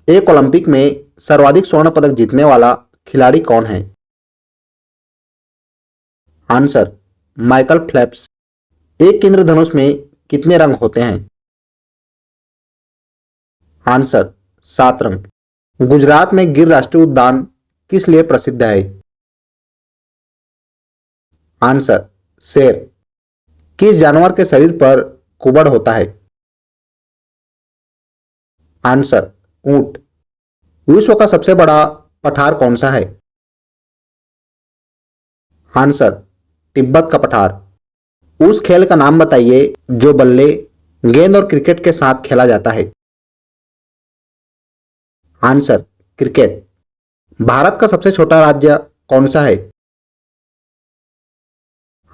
एक ओलंपिक में सर्वाधिक स्वर्ण पदक जीतने वाला खिलाड़ी कौन है? Answer Michael Phelps. एक इंद्रधनुष में कितने रंग होते हैं? आंसर 7 रंग। गुजरात में गिर राष्ट्रीय उद्यान किस लिए प्रसिद्ध है? आंसर शेर। किस जानवर के शरीर पर कुबड़ होता है? आंसर ऊंट। विश्व का सबसे बड़ा पठार कौन सा है? आंसर तिब्बत का पठार। उस खेल का नाम बताइए जो बल्ले, गेंद और क्रिकेट के साथ खेला जाता है। Answer cricket. भारत का सबसे छोटा राज्य कौन सा है?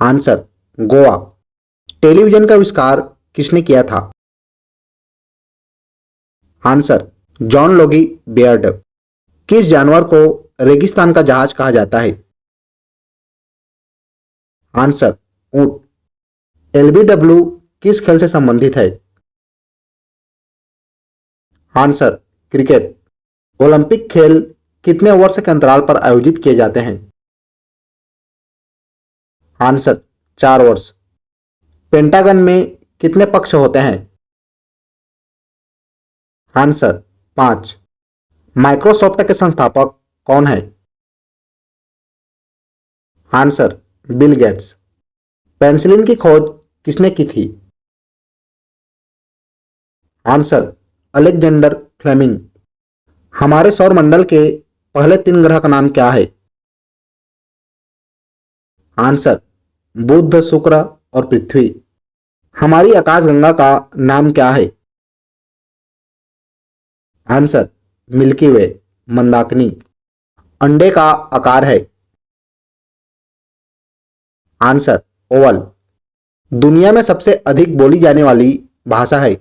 आंसर गोवा। टेलीविजन का आविष्कार किसने किया था? Answer John Logie Baird. किस जानवर को रेगिस्तान का जहाज कहा जाता है? आंसर ऊंट। एलबीडब्ल्यू किस खेल से संबंधित है? Answer cricket. ओलंपिक खेल कितने वर्ष के अंतराल पर आयोजित किए जाते हैं? आंसर 4 वर्ष। पेंटागन में कितने पक्ष होते हैं? आंसर 5। माइक्रोसॉफ्ट के संस्थापक कौन है? Answer Bill Gates. पेनिसिलिन की खोज किसने की थी? Answer Alexander Fleming. हमारे सौर मंडल के पहले 3 ग्रह का नाम क्या है? आंसर बुध, शुक्र और पृथ्वी। हमारी आकाशगंगा का नाम क्या है? आंसर मिल्की वे, मंदाकिनी। अंडे का आकार है? Answer Oval. दुनिया में सबसे अधिक बोली जाने वाली भाषा है?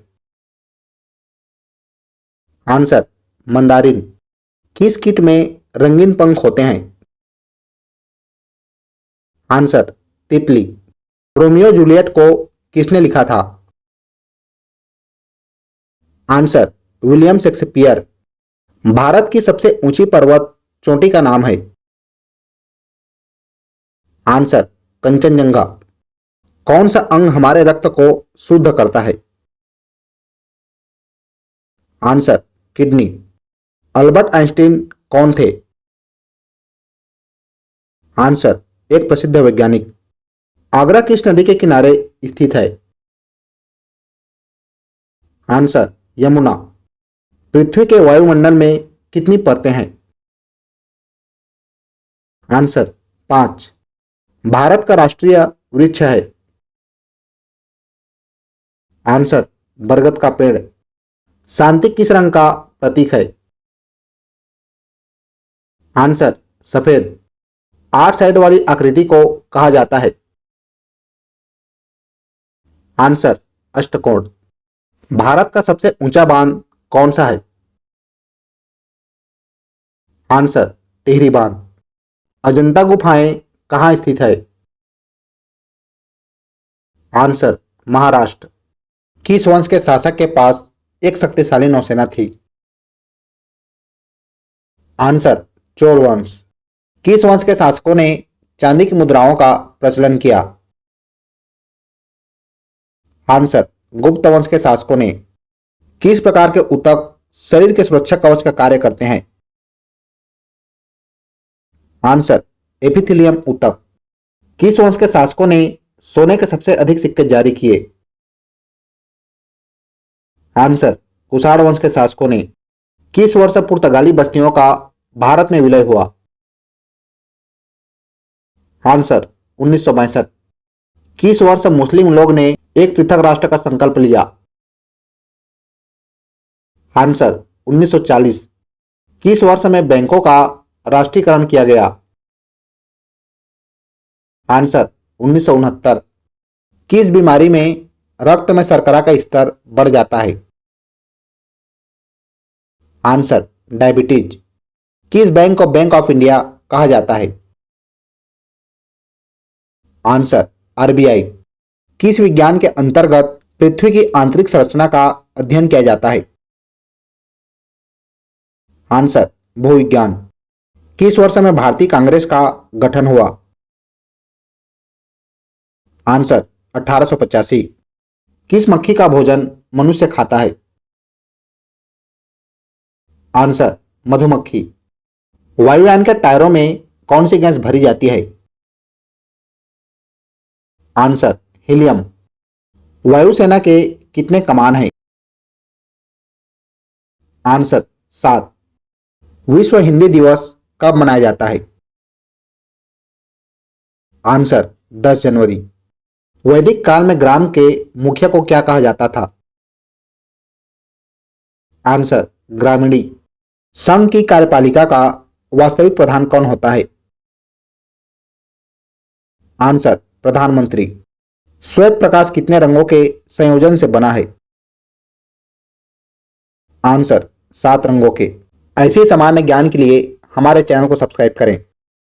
Answer Mandarin. किस कीट में रंगीन पंख होते हैं? आंसर तितली। रोमियो जूलियट को किसने लिखा था? Answer William Shakespeare. भारत की सबसे ऊंची पर्वत चोटी का नाम है? आंसर कंचनजंगा। कौन सा अंग हमारे रक्त को शुद्ध करता है? Answer kidney. अल्बर्ट आइंस्टीन कौन थे? आंसर एक प्रसिद्ध वैज्ञानिक। आगरा किस नदी के किनारे स्थित है? आंसर यमुना। पृथ्वी के वायुमंडल में कितनी परतें हैं? आंसर 5। भारत का राष्ट्रीय वृक्ष है? आंसर बरगद का पेड़। शांति किस रंग का प्रतीक है? आंसर सफेद। 8 साइड वाली आकृति को कहा जाता है? आंसर अष्टकोण। भारत का सबसे ऊंचा बांध कौन सा है? आंसर टिहरी बांध। अजंता गुफाएं कहाँ स्थित है? आंसर महाराष्ट्र। किस वंश के शासक के पास एक शक्तिशाली नौसेना थी? आंसर चोल वंश। किस वंश के शासकों ने चांदी की मुद्राओं का प्रचलन किया? आंसर गुप्त वंश के शासकों ने। किस प्रकार के ऊतक शरीर के सुरक्षा कवच का कार्य करते हैं? आंसर एपिथेलियम ऊतक। किस वंश के शासकों ने सोने के सबसे अधिक सिक्के जारी किए? आंसर कुषाण वंश के शासकों ने। किस वर्ष पुर्तगाली बस्तियों का भारत में विलय हुआ? आंसर 1962। किस वर्ष मुस्लिम लोग ने एक पृथक राष्ट्र का संकल्प लिया? आंसर 1940। किस वर्ष में बैंकों का राष्ट्रीयकरण किया गया? आंसर 1969। किस बीमारी में रक्त में शर्करा का स्तर बढ़ जाता है? Answer diabetes. किस बैंक को बैंक ऑफ इंडिया कहा जाता है? Answer RBI. किस विज्ञान के अंतर्गत पृथ्वी की आंतरिक संरचना का अध्ययन किया जाता है? आंसर भूविज्ञान। किस वर्ष में भारतीय कांग्रेस का गठन हुआ? आंसर 1885। किस मक्खी का भोजन मनुष्य खाता है? आंसर मधुमक्खी। वायुयान के टायरों में कौन सी गैस भरी जाती है? Answer helium. वायुसेना के कितने कमान हैं? आंसर 7। विश्व हिंदी दिवस कब मनाया जाता है? आंसर 10 जनवरी। वैदिक काल में ग्राम के मुखिया को क्या कहा जाता था? आंसर ग्रामीणी। संघ की कार्यपालिका का वास्तविक प्रधान कौन होता है? आंसर प्रधानमंत्री। श्वेत प्रकाश कितने रंगों के संयोजन से बना है? आंसर 7 रंगों के। ऐसे सामान्य ज्ञान के लिए हमारे चैनल को सब्सक्राइब करें।